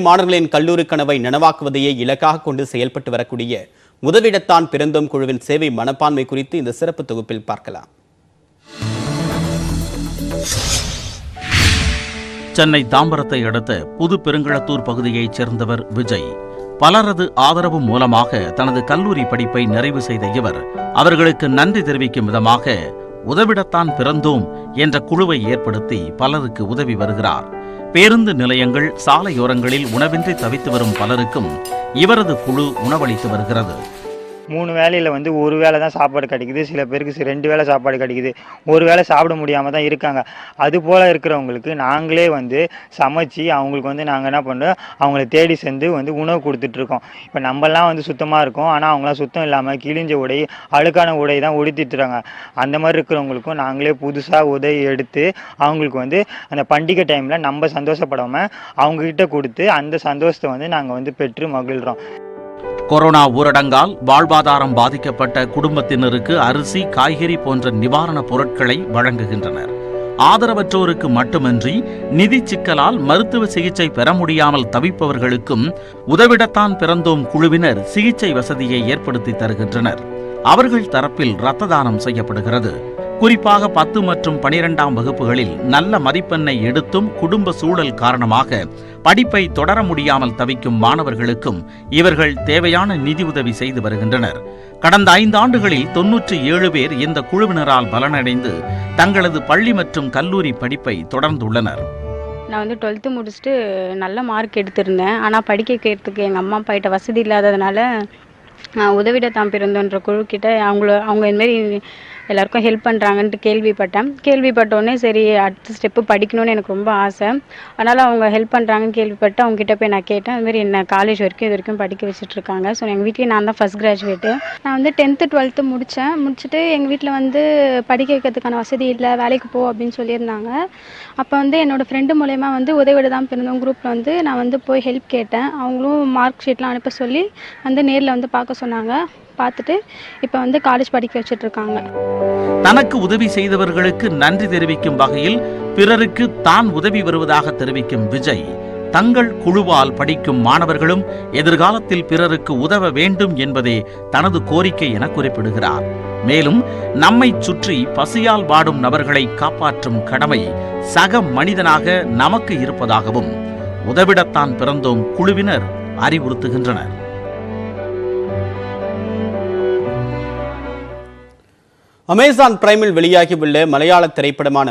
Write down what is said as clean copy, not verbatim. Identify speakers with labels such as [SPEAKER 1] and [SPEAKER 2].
[SPEAKER 1] மாணவர்களின் கல்லூரி கனவை நனவாக்குவதையே இலக்காக கொண்டு செயல்பட்டு வரக்கூடிய உதவிடத்தான் பிறந்தோம் குழுவின் சேவை மனப்பான்மை குறித்து இந்த சிறப்பு தொகுப்பில் பார்க்கலாம்.
[SPEAKER 2] சென்னை தாம்பரத்தை அடுத்த புது பெருங்களத்தூர் பகுதியைச் சேர்ந்தவர் விஜய். பலரது ஆதரவு மூலமாக தனது கல்லூரி படிப்பை நிறைவு செய்த இவர் அவர்களுக்கு நன்றி தெரிவிக்கும் விதமாக உதவிடத்தான் பிறந்தோம் என்ற குழுவை ஏற்படுத்தி பலருக்கு உதவி வருகிறார். பேருந்து நிலையங்கள், சாலையோரங்களில் உணவின்றி தவித்து வரும் பலருக்கும் இவரது குழு உணவளித்து வருகிறது.
[SPEAKER 3] 3 வேளையில் ஒரு வேளை தான் சாப்பாடு கிடைக்குது, சில பேருக்கு 2 வேளை சாப்பாடு கிடைக்குது, ஒரு வேளை சாப்பிட முடியாமல் தான் இருக்காங்க. அதுபோல் இருக்கிறவங்களுக்கு நாங்களே சமைச்சு அவங்களுக்கு நாங்கள் என்ன பண்ணுறோம், அவங்கள தேடி சென்று உணவு கொடுத்துட்ருக்கோம். இப்போ நம்மலாம் சுத்தமாக இருக்கும், ஆனால் அவங்களாம் சுத்தம் இல்லாமல் கிழிஞ்ச உடை, அழுக்கான உடை தான் உடுத்திட்டுறாங்க. அந்த மாதிரி இருக்கிறவங்களுக்கும் நாங்களே புதுசாக உதவி எடுத்து அவங்களுக்கு அந்த பண்டிகை டைமில் நம்ம சந்தோஷப்படாமல் அவங்கக்கிட்ட கொடுத்து அந்த சந்தோஷத்தை நாங்கள் பெற்று மகிழ்கிறோம்.
[SPEAKER 2] கொரோனா ஊரடங்கால் வாழ்வாதாரம் பாதிக்கப்பட்ட குடும்பத்தினருக்கு அரிசி, காய்கறி போன்ற நிவாரணப் பொருட்களை வழங்குகின்றனர். ஆதரவற்றோருக்கு மட்டுமின்றி நிதி சிக்கலால் மருத்துவ சிகிச்சை பெற முடியாமல் தவிப்பவர்களுக்கும் உதவிடத்தான் பிறந்தோம் குழுவினர் சிகிச்சை வசதியை ஏற்படுத்தி தருகின்றனர். அவர்கள் தரப்பில் இரத்த தானம் செய்யப்படுகிறது. குறிப்பாக 10 மற்றும் 12ஆம் வகுப்புகளில் நல்ல மதிப்பெண்ணை எடுத்தும் குடும்ப சூழல் காரணமாக படிப்பை தொடர முடியாமல் தவிக்கும் மாணவர்களுக்கும் இவர்கள் தேவையான நிதியுதவி செய்து வருகின்றனர். கடந்த 5 ஆண்டுகளில் 97 பேர் இந்த குழுவினரால் பலனடைந்து தங்களது பள்ளி மற்றும் கல்லூரி படிப்பை தொடர்ந்துள்ளனர்.
[SPEAKER 4] நான் 12th முடிச்சுட்டு நல்ல மார்க் எடுத்திருந்தேன். ஆனால் படிக்க வைக்கிறதுக்கு எங்கள் அம்மா அப்பா கிட்ட வசதி இல்லாததுனால உதவிடத்தான் பிறந்தோன்ற குழுக்கிட்ட அவங்க இதுமாரி எல்லாருக்கும் ஹெல்ப் பண்ணுறாங்கன்ட்டு கேள்விப்பட்டோடனே சரி அடுத்த ஸ்டெப்பு படிக்கணும்னு எனக்கு ரொம்ப ஆசை. அதனால் அவங்க ஹெல்ப் பண்ணுறாங்கன்னு கேள்விப்பட்டு அவங்ககிட்ட போய் நான் கேட்டேன். அதுமாரி என்ன காலேஜ் வரைக்கும் இது வரைக்கும் படிக்க வச்சுட்ருக்காங்க. ஸோ எங்கள் வீட்லேயே நான் தான் ஃபஸ்ட் கிராஜுவேட்டு. நான் 10th 12th முடிச்சுட்டு எங்கள் வீட்டில் படிக்க வைக்கிறதுக்கான வசதி இல்லை, வேலைக்கு போ அப்படின்னு சொல்லியிருந்தாங்க. அப்போ என்னோடய ஃப்ரெண்டு மூலயமா உதவிடத்தான் பிறந்தோம் குரூப்பில் நான் போய் ஹெல்ப் கேட்டேன். அவங்களும் மார்க் ஷீட்லாம் அனுப்ப சொல்லி நேரில் பார்க்க சொன்னாங்க. பார்த்துட்டு இப்போ காலேஜ் படிக்க வச்சுட்டு இருக்காங்க.
[SPEAKER 2] தனக்கு உதவி செய்தவர்களுக்கு நன்றி தெரிவிக்கும் வகையில் பிறருக்கு தான் உதவி வருவதாக தெரிவிக்கும் விஜய், தங்கள் குழுவால் படிக்கும் மாணவர்களும் எதிர்காலத்தில் பிறருக்கு உதவ வேண்டும் என்பதே தனது கோரிக்கை என குறிப்பிடுகிறார். மேலும் நம்மை சுற்றி பசியால் வாடும் நபர்களை காப்பாற்றும் கடமை சக மனிதனாக நமக்கு இருப்பதாகவும் உதவிடத்தான் பிறந்தோம் குழுவினர் அறிவுறுத்துகின்றனர்.
[SPEAKER 1] அமேசான் பிரைமில் வெளியாகியுள்ள மலையாள திரைப்படமான